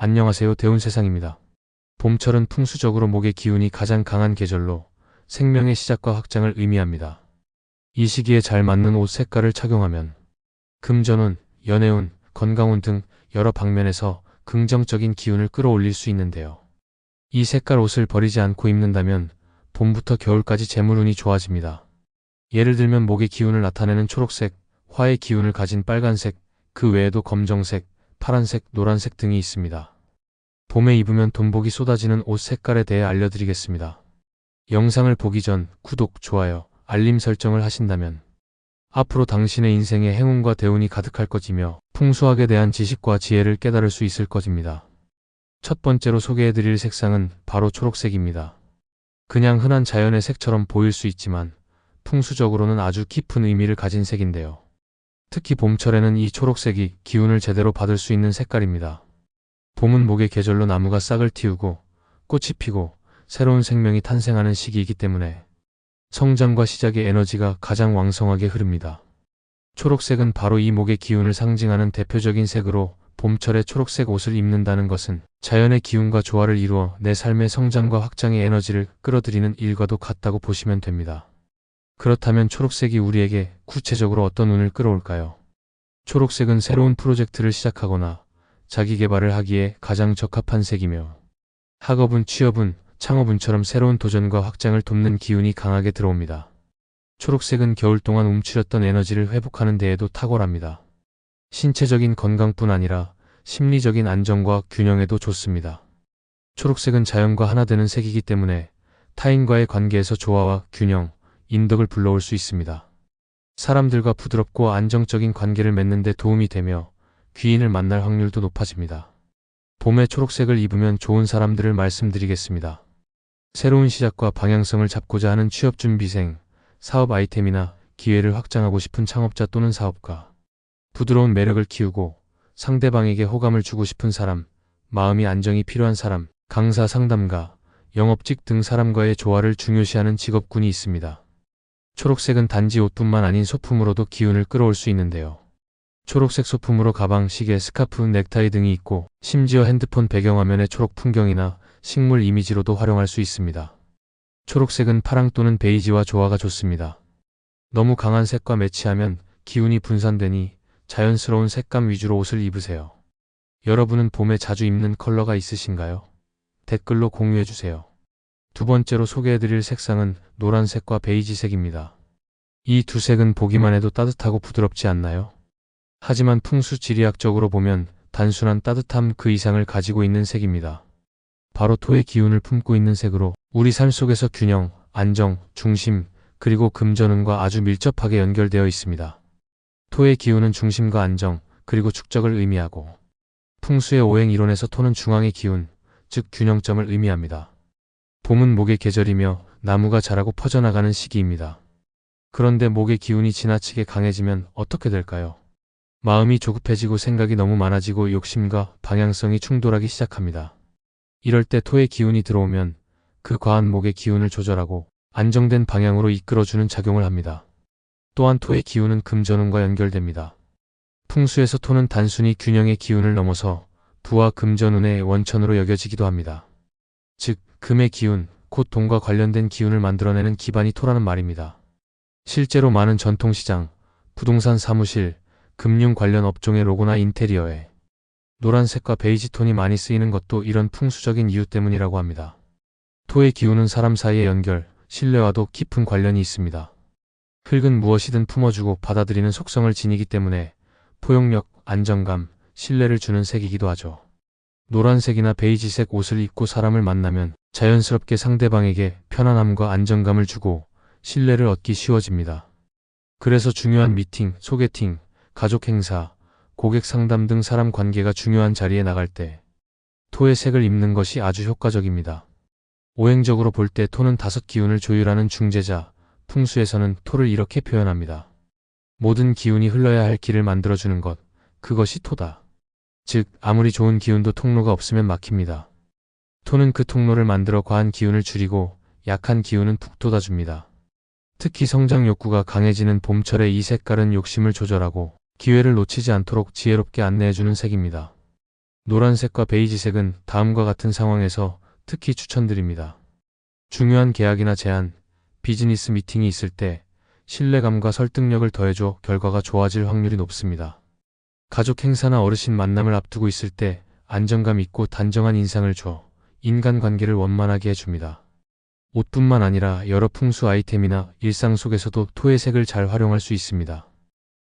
안녕하세요. 대운세상입니다. 봄철은 풍수적으로 목의 기운이 가장 강한 계절로 생명의 시작과 확장을 의미합니다. 이 시기에 잘 맞는 옷 색깔을 착용하면 금전운, 연애운, 건강운 등 여러 방면에서 긍정적인 기운을 끌어올릴 수 있는데요. 이 색깔 옷을 버리지 않고 입는다면 봄부터 겨울까지 재물운이 좋아집니다. 예를 들면 목의 기운을 나타내는 초록색, 화의 기운을 가진 빨간색, 그 외에도 검정색, 파란색, 노란색 등이 있습니다. 봄에 입으면 돈복이 쏟아지는 옷 색깔에 대해 알려드리겠습니다. 영상을 보기 전 구독, 좋아요, 알림 설정을 하신다면 앞으로 당신의 인생에 행운과 대운이 가득할 것이며 풍수학에 대한 지식과 지혜를 깨달을 수 있을 것입니다. 첫 번째로 소개해드릴 색상은 바로 초록색입니다. 그냥 흔한 자연의 색처럼 보일 수 있지만 풍수적으로는 아주 깊은 의미를 가진 색인데요. 특히 봄철에는 이 초록색이 기운을 제대로 받을 수 있는 색깔입니다. 봄은 목의 계절로 나무가 싹을 틔우고 꽃이 피고 새로운 생명이 탄생하는 시기이기 때문에 성장과 시작의 에너지가 가장 왕성하게 흐릅니다. 초록색은 바로 이 목의 기운을 상징하는 대표적인 색으로 봄철에 초록색 옷을 입는다는 것은 자연의 기운과 조화를 이루어 내 삶의 성장과 확장의 에너지를 끌어들이는 일과도 같다고 보시면 됩니다. 그렇다면 초록색이 우리에게 구체적으로 어떤 운을 끌어올까요? 초록색은 새로운 프로젝트를 시작하거나 자기 개발을 하기에 가장 적합한 색이며 학업운, 취업운, 창업운처럼 새로운 도전과 확장을 돕는 기운이 강하게 들어옵니다. 초록색은 겨울 동안 움츠렸던 에너지를 회복하는 데에도 탁월합니다. 신체적인 건강뿐 아니라 심리적인 안정과 균형에도 좋습니다. 초록색은 자연과 하나 되는 색이기 때문에 타인과의 관계에서 조화와 균형, 인덕을 불러올 수 있습니다. 사람들과 부드럽고 안정적인 관계를 맺는 데 도움이 되며 귀인을 만날 확률도 높아집니다. 봄에 초록색을 입으면 좋은 사람들을 말씀드리겠습니다. 새로운 시작과 방향성을 잡고자 하는 취업준비생, 사업 아이템이나 기회를 확장하고 싶은 창업자 또는 사업가, 부드러운 매력을 키우고 상대방에게 호감을 주고 싶은 사람, 마음이 안정이 필요한 사람, 강사 상담가, 영업직 등 사람과의 조화를 중요시하는 직업군이 있습니다. 초록색은 단지 옷뿐만 아닌 소품으로도 기운을 끌어올 수 있는데요. 초록색 소품으로 가방, 시계, 스카프, 넥타이 등이 있고 심지어 핸드폰 배경화면의 초록 풍경이나 식물 이미지로도 활용할 수 있습니다. 초록색은 파랑 또는 베이지와 조화가 좋습니다. 너무 강한 색과 매치하면 기운이 분산되니 자연스러운 색감 위주로 옷을 입으세요. 여러분은 봄에 자주 입는 컬러가 있으신가요? 댓글로 공유해주세요. 두 번째로 소개해드릴 색상은 노란색과 베이지색입니다. 이 두 색은 보기만 해도 따뜻하고 부드럽지 않나요? 하지만 풍수 지리학적으로 보면 단순한 따뜻함 그 이상을 가지고 있는 색입니다. 바로 토의 기운을 품고 있는 색으로 우리 삶 속에서 균형, 안정, 중심, 그리고 금전운과 아주 밀접하게 연결되어 있습니다. 토의 기운은 중심과 안정, 그리고 축적을 의미하고 풍수의 오행 이론에서 토는 중앙의 기운, 즉 균형점을 의미합니다. 봄은 목의 계절이며 나무가 자라고 퍼져나가는 시기입니다. 그런데 목의 기운이 지나치게 강해지면 어떻게 될까요? 마음이 조급해지고 생각이 너무 많아지고 욕심과 방향성이 충돌하기 시작합니다. 이럴 때 토의 기운이 들어오면 그 과한 목의 기운을 조절하고 안정된 방향으로 이끌어주는 작용을 합니다. 또한 토의 기운은 금전운과 연결됩니다. 풍수에서 토는 단순히 균형의 기운을 넘어서 부와 금전운의 원천으로 여겨지기도 합니다. 즉, 금의 기운, 곧 돈과 관련된 기운을 만들어내는 기반이 토라는 말입니다. 실제로 많은 전통시장, 부동산 사무실, 금융 관련 업종의 로고나 인테리어에 노란색과 베이지 톤이 많이 쓰이는 것도 이런 풍수적인 이유 때문이라고 합니다. 토의 기운은 사람 사이의 연결, 신뢰와도 깊은 관련이 있습니다. 흙은 무엇이든 품어주고 받아들이는 속성을 지니기 때문에 포용력, 안정감, 신뢰를 주는 색이기도 하죠. 노란색이나 베이지색 옷을 입고 사람을 만나면 자연스럽게 상대방에게 편안함과 안정감을 주고 신뢰를 얻기 쉬워집니다. 그래서 중요한 미팅, 소개팅, 가족 행사, 고객 상담 등 사람 관계가 중요한 자리에 나갈 때 토의 색을 입는 것이 아주 효과적입니다. 오행적으로 볼 때 토는 5기운을 조율하는 중재자, 풍수에서는 토를 이렇게 표현합니다. 모든 기운이 흘러야 할 길을 만들어주는 것, 그것이 토다. 즉, 아무리 좋은 기운도 통로가 없으면 막힙니다. 토는 그 통로를 만들어 과한 기운을 줄이고 약한 기운은 푹 돋아줍니다. 특히 성장 욕구가 강해지는 봄철에 이 색깔은 욕심을 조절하고 기회를 놓치지 않도록 지혜롭게 안내해주는 색입니다. 노란색과 베이지색은 다음과 같은 상황에서 특히 추천드립니다. 중요한 계약이나 제안, 비즈니스 미팅이 있을 때 신뢰감과 설득력을 더해줘 결과가 좋아질 확률이 높습니다. 가족 행사나 어르신 만남을 앞두고 있을 때 안정감 있고 단정한 인상을 줘 인간관계를 원만하게 해줍니다. 옷뿐만 아니라 여러 풍수 아이템이나 일상 속에서도 토해색을 잘 활용할 수 있습니다.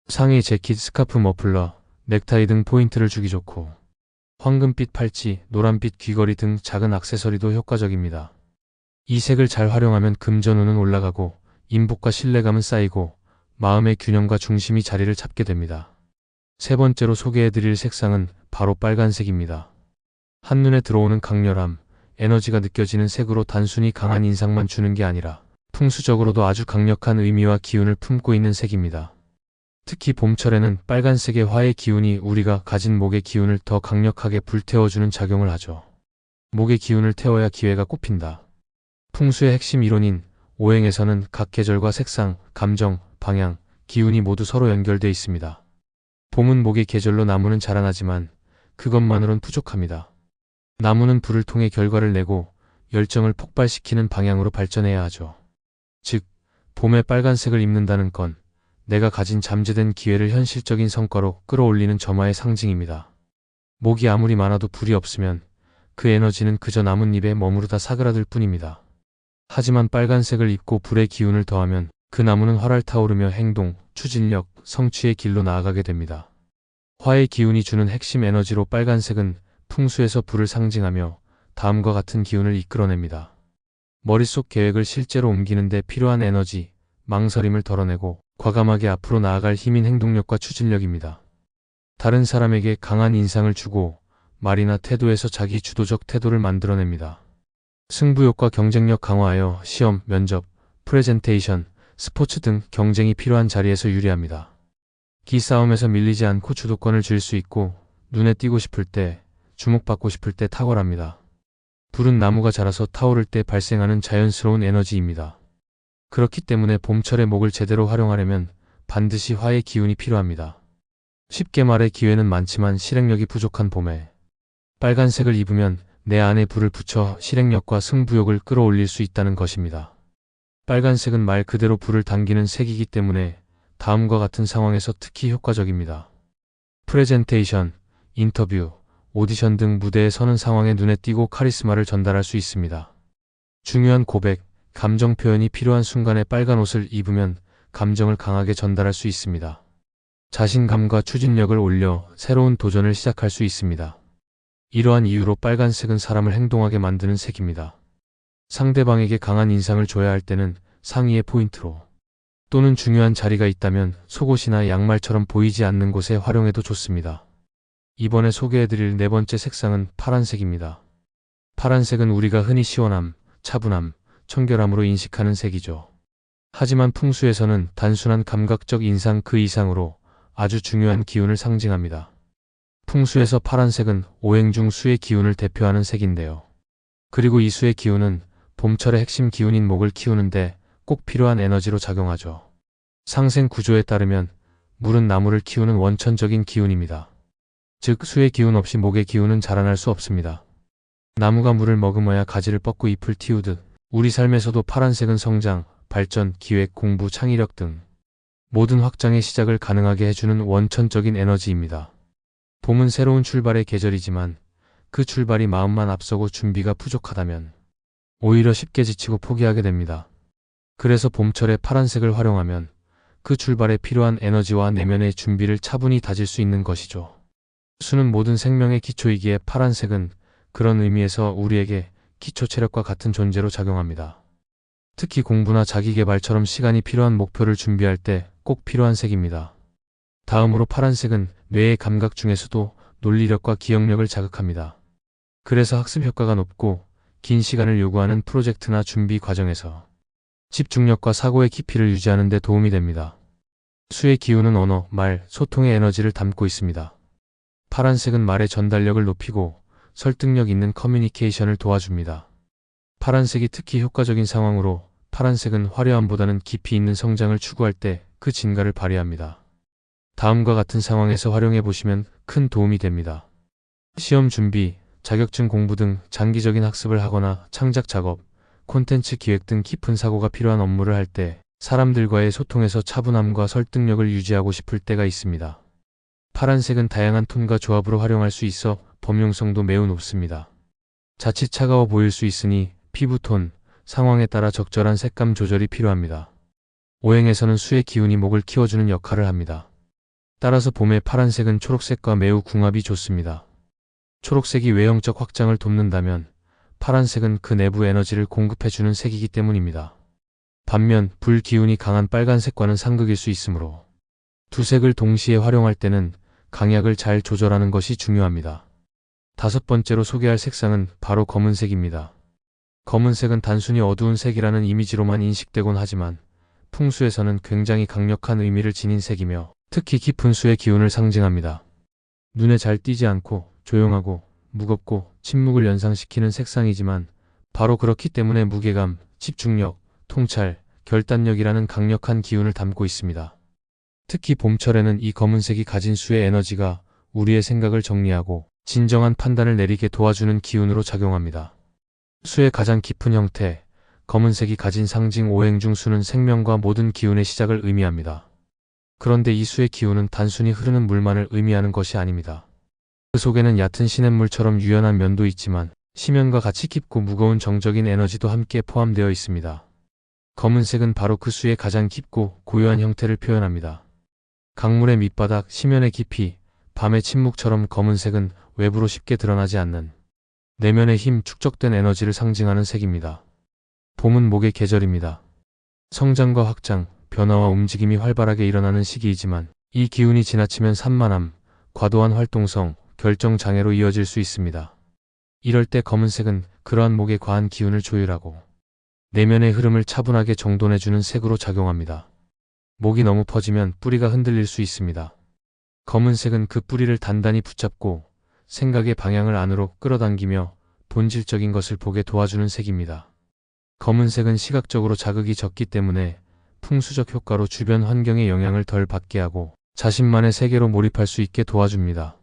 상의, 재킷, 스카프, 머플러, 넥타이 등 포인트를 주기 좋고 황금빛 팔찌, 노란빛 귀걸이 등 작은 액세서리도 효과적입니다. 이 색을 잘 활용하면 금전운은 올라가고 인복과 신뢰감은 쌓이고 마음의 균형과 중심이 자리를 잡게 됩니다. 세 번째로 소개해드릴 색상은 바로 빨간색입니다. 한눈에 들어오는 강렬함, 에너지가 느껴지는 색으로 단순히 강한 인상만 주는 게 아니라 풍수적으로도 아주 강력한 의미와 기운을 품고 있는 색입니다. 특히 봄철에는 빨간색의 화의 기운이 우리가 가진 목의 기운을 더 강력하게 불태워주는 작용을 하죠. 목의 기운을 태워야 기회가 꽃핀다. 풍수의 핵심 이론인 오행에서는 각 계절과 색상, 감정, 방향, 기운이 모두 서로 연결되어 있습니다. 봄은 목의 계절로 나무는 자라나지만 그것만으론 부족합니다. 나무는 불을 통해 결과를 내고 열정을 폭발시키는 방향으로 발전해야 하죠. 즉, 봄에 빨간색을 입는다는 건 내가 가진 잠재된 기회를 현실적인 성과로 끌어올리는 점화의 상징입니다. 목이 아무리 많아도 불이 없으면 그 에너지는 그저 나뭇잎에 머무르다 사그라들 뿐입니다. 하지만 빨간색을 입고 불의 기운을 더하면 그 나무는 활활 타오르며 행동, 추진력, 성취의 길로 나아가게 됩니다. 화의 기운이 주는 핵심 에너지로 빨간색은 풍수에서 불을 상징하며 다음과 같은 기운을 이끌어냅니다. 머릿속 계획을 실제로 옮기는 데 필요한 에너지, 망설임을 덜어내고 과감하게 앞으로 나아갈 힘인 행동력과 추진력입니다. 다른 사람에게 강한 인상을 주고 말이나 태도에서 자기 주도적 태도를 만들어냅니다. 승부욕과 경쟁력 강화하여 시험, 면접, 프레젠테이션, 스포츠 등 경쟁이 필요한 자리에서 유리합니다. 기싸움에서 밀리지 않고 주도권을 쥘 수 있고 눈에 띄고 싶을 때, 주목받고 싶을 때 탁월합니다. 불은 나무가 자라서 타오를 때 발생하는 자연스러운 에너지입니다. 그렇기 때문에 봄철의 목을 제대로 활용하려면 반드시 화의 기운이 필요합니다. 쉽게 말해 기회는 많지만 실행력이 부족한 봄에 빨간색을 입으면 내 안에 불을 붙여 실행력과 승부욕을 끌어올릴 수 있다는 것입니다. 빨간색은 말 그대로 불을 당기는 색이기 때문에 다음과 같은 상황에서 특히 효과적입니다. 프레젠테이션, 인터뷰, 오디션 등 무대에 서는 상황에 눈에 띄고 카리스마를 전달할 수 있습니다. 중요한 고백, 감정 표현이 필요한 순간에 빨간 옷을 입으면 감정을 강하게 전달할 수 있습니다. 자신감과 추진력을 올려 새로운 도전을 시작할 수 있습니다. 이러한 이유로 빨간색은 사람을 행동하게 만드는 색입니다. 상대방에게 강한 인상을 줘야 할 때는 상의의 포인트로 또는 중요한 자리가 있다면 속옷이나 양말처럼 보이지 않는 곳에 활용해도 좋습니다. 이번에 소개해드릴 네 번째 색상은 파란색입니다. 파란색은 우리가 흔히 시원함, 차분함, 청결함으로 인식하는 색이죠. 하지만 풍수에서는 단순한 감각적 인상 그 이상으로 아주 중요한 기운을 상징합니다. 풍수에서 파란색은 오행 중 수의 기운을 대표하는 색인데요. 그리고 이 수의 기운은 봄철의 핵심 기운인 목을 키우는데 꼭 필요한 에너지로 작용하죠. 상생 구조에 따르면 물은 나무를 키우는 원천적인 기운입니다. 즉 수의 기운 없이 목의 기운은 자라날 수 없습니다. 나무가 물을 머금어야 가지를 뻗고 잎을 틔우듯 우리 삶에서도 파란색은 성장, 발전, 기획, 공부, 창의력 등 모든 확장의 시작을 가능하게 해주는 원천적인 에너지입니다. 봄은 새로운 출발의 계절이지만 그 출발이 마음만 앞서고 준비가 부족하다면 오히려 쉽게 지치고 포기하게 됩니다. 그래서 봄철에 파란색을 활용하면 그 출발에 필요한 에너지와 내면의 준비를 차분히 다질 수 있는 것이죠. 수는 모든 생명의 기초이기에 파란색은 그런 의미에서 우리에게 기초 체력과 같은 존재로 작용합니다. 특히 공부나 자기계발처럼 시간이 필요한 목표를 준비할 때 꼭 필요한 색입니다. 다음으로 파란색은 뇌의 감각 중에서도 논리력과 기억력을 자극합니다. 그래서 학습 효과가 높고 긴 시간을 요구하는 프로젝트나 준비 과정에서 집중력과 사고의 깊이를 유지하는 데 도움이 됩니다. 수의 기운은 언어, 말, 소통의 에너지를 담고 있습니다. 파란색은 말의 전달력을 높이고 설득력 있는 커뮤니케이션을 도와줍니다. 파란색이 특히 효과적인 상황으로 파란색은 화려함보다는 깊이 있는 성장을 추구할 때 그 진가를 발휘합니다. 다음과 같은 상황에서 활용해 보시면 큰 도움이 됩니다. 시험 준비, 자격증 공부 등 장기적인 학습을 하거나 창작 작업, 콘텐츠 기획 등 깊은 사고가 필요한 업무를 할 때 사람들과의 소통에서 차분함과 설득력을 유지하고 싶을 때가 있습니다. 파란색은 다양한 톤과 조합으로 활용할 수 있어 범용성도 매우 높습니다. 자칫 차가워 보일 수 있으니 피부톤, 상황에 따라 적절한 색감 조절이 필요합니다. 오행에서는 수의 기운이 목을 키워주는 역할을 합니다. 따라서 봄의 파란색은 초록색과 매우 궁합이 좋습니다. 초록색이 외형적 확장을 돕는다면 파란색은 그 내부 에너지를 공급해주는 색이기 때문입니다. 반면 불 기운이 강한 빨간색과는 상극일 수 있으므로 두 색을 동시에 활용할 때는 강약을 잘 조절하는 것이 중요합니다. 다섯 번째로 소개할 색상은 바로 검은색입니다. 검은색은 단순히 어두운 색이라는 이미지로만 인식되곤 하지만 풍수에서는 굉장히 강력한 의미를 지닌 색이며 특히 깊은 수의 기운을 상징합니다. 눈에 잘 띄지 않고 조용하고 무겁고 침묵을 연상시키는 색상이지만 바로 그렇기 때문에 무게감, 집중력, 통찰, 결단력이라는 강력한 기운을 담고 있습니다. 특히 봄철에는 이 검은색이 가진 수의 에너지가 우리의 생각을 정리하고 진정한 판단을 내리게 도와주는 기운으로 작용합니다. 수의 가장 깊은 형태, 검은색이 가진 상징 오행 중 수는 생명과 모든 기운의 시작을 의미합니다. 그런데 이 수의 기운은 단순히 흐르는 물만을 의미하는 것이 아닙니다. 그 속에는 얕은 시냇물처럼 유연한 면도 있지만 심연과 같이 깊고 무거운 정적인 에너지도 함께 포함되어 있습니다. 검은색은 바로 그 수의 가장 깊고 고요한 형태를 표현합니다. 강물의 밑바닥, 심연의 깊이, 밤의 침묵처럼 검은색은 외부로 쉽게 드러나지 않는 내면의 힘, 축적된 에너지를 상징하는 색입니다. 봄은 목의 계절입니다. 성장과 확장, 변화와 움직임이 활발하게 일어나는 시기이지만 이 기운이 지나치면 산만함, 과도한 활동성, 결정 장애로 이어질 수 있습니다. 이럴 때 검은색은 그러한 목의 과한 기운을 조율하고 내면의 흐름을 차분하게 정돈해주는 색으로 작용합니다. 목이 너무 퍼지면 뿌리가 흔들릴 수 있습니다. 검은색은 그 뿌리를 단단히 붙잡고 생각의 방향을 안으로 끌어당기며 본질적인 것을 보게 도와주는 색입니다. 검은색은 시각적으로 자극이 적기 때문에 풍수적 효과로 주변 환경의 영향을 덜 받게 하고 자신만의 세계로 몰입할 수 있게 도와줍니다.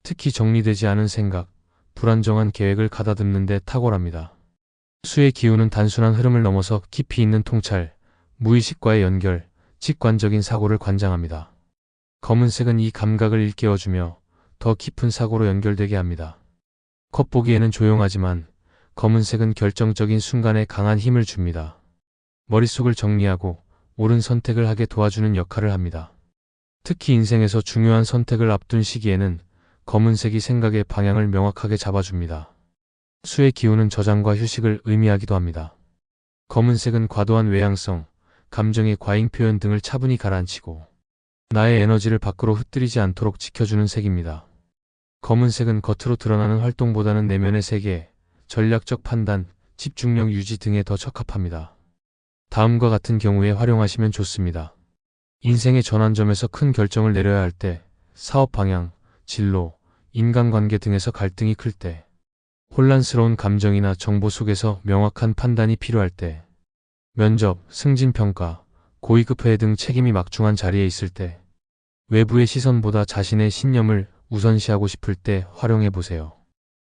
특히 정리되지 않은 생각, 불안정한 계획을 가다듬는 데 탁월합니다. 수의 기운은 단순한 흐름을 넘어서 깊이 있는 통찰, 무의식과의 연결, 직관적인 사고를 관장합니다. 검은색은 이 감각을 일깨워주며 더 깊은 사고로 연결되게 합니다. 겉보기에는 조용하지만 검은색은 결정적인 순간에 강한 힘을 줍니다. 머릿속을 정리하고 옳은 선택을 하게 도와주는 역할을 합니다. 특히 인생에서 중요한 선택을 앞둔 시기에는 검은색이 생각의 방향을 명확하게 잡아줍니다. 수의 기운은 저장과 휴식을 의미하기도 합니다. 검은색은 과도한 외향성, 감정의 과잉 표현 등을 차분히 가라앉히고 나의 에너지를 밖으로 흩뜨리지 않도록 지켜주는 색입니다. 검은색은 겉으로 드러나는 활동보다는 내면의 세계, 전략적 판단, 집중력 유지 등에 더 적합합니다. 다음과 같은 경우에 활용하시면 좋습니다. 인생의 전환점에서 큰 결정을 내려야 할 때, 사업 방향, 진로, 인간관계 등에서 갈등이 클 때, 혼란스러운 감정이나 정보 속에서 명확한 판단이 필요할 때, 면접, 승진평가, 고위급 회의 등 책임이 막중한 자리에 있을 때, 외부의 시선보다 자신의 신념을 우선시하고 싶을 때 활용해보세요.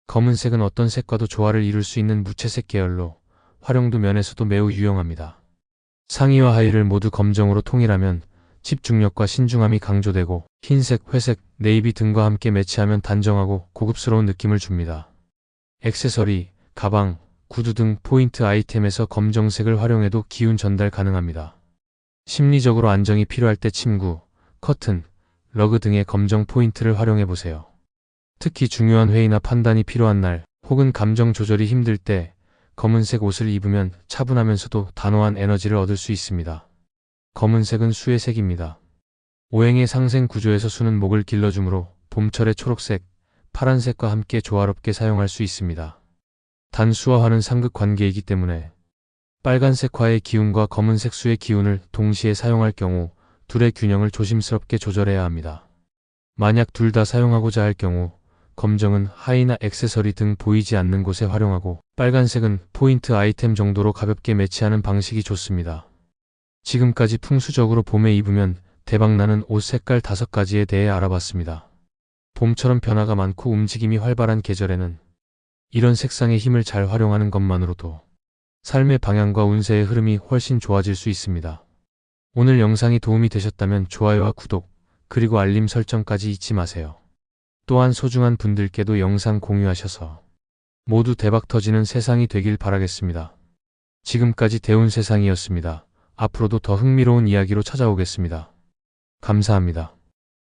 검은색은 어떤 색과도 조화를 이룰 수 있는 무채색 계열로 활용도 면에서도 매우 유용합니다. 상의와 하의를 모두 검정으로 통일하면 집중력과 신중함이 강조되고 흰색, 회색, 네이비 등과 함께 매치하면 단정하고 고급스러운 느낌을 줍니다. 액세서리, 가방, 구두 등 포인트 아이템에서 검정색을 활용해도 기운 전달 가능합니다. 심리적으로 안정이 필요할 때 침구, 커튼, 러그 등의 검정 포인트를 활용해보세요. 특히 중요한 회의나 판단이 필요한 날 혹은 감정 조절이 힘들 때 검은색 옷을 입으면 차분하면서도 단호한 에너지를 얻을 수 있습니다. 검은색은 수의 색입니다. 오행의 상생 구조에서 수는 목을 길러주므로 봄철의 초록색, 파란색과 함께 조화롭게 사용할 수 있습니다. 단 수와 화는 상극 관계이기 때문에 빨간색 화의 기운과 검은색 수의 기운을 동시에 사용할 경우 둘의 균형을 조심스럽게 조절해야 합니다. 만약 둘 다 사용하고자 할 경우 검정은 하의나 액세서리 등 보이지 않는 곳에 활용하고 빨간색은 포인트 아이템 정도로 가볍게 매치하는 방식이 좋습니다. 지금까지 풍수적으로 봄에 입으면 대박나는 옷 색깔 5가지에 대해 알아봤습니다. 봄처럼 변화가 많고 움직임이 활발한 계절에는 이런 색상의 힘을 잘 활용하는 것만으로도 삶의 방향과 운세의 흐름이 훨씬 좋아질 수 있습니다. 오늘 영상이 도움이 되셨다면 좋아요와 구독, 그리고 알림 설정까지 잊지 마세요. 또한 소중한 분들께도 영상 공유하셔서 모두 대박 터지는 세상이 되길 바라겠습니다. 지금까지 대운세상이었습니다. 앞으로도 더 흥미로운 이야기로 찾아오겠습니다. 감사합니다.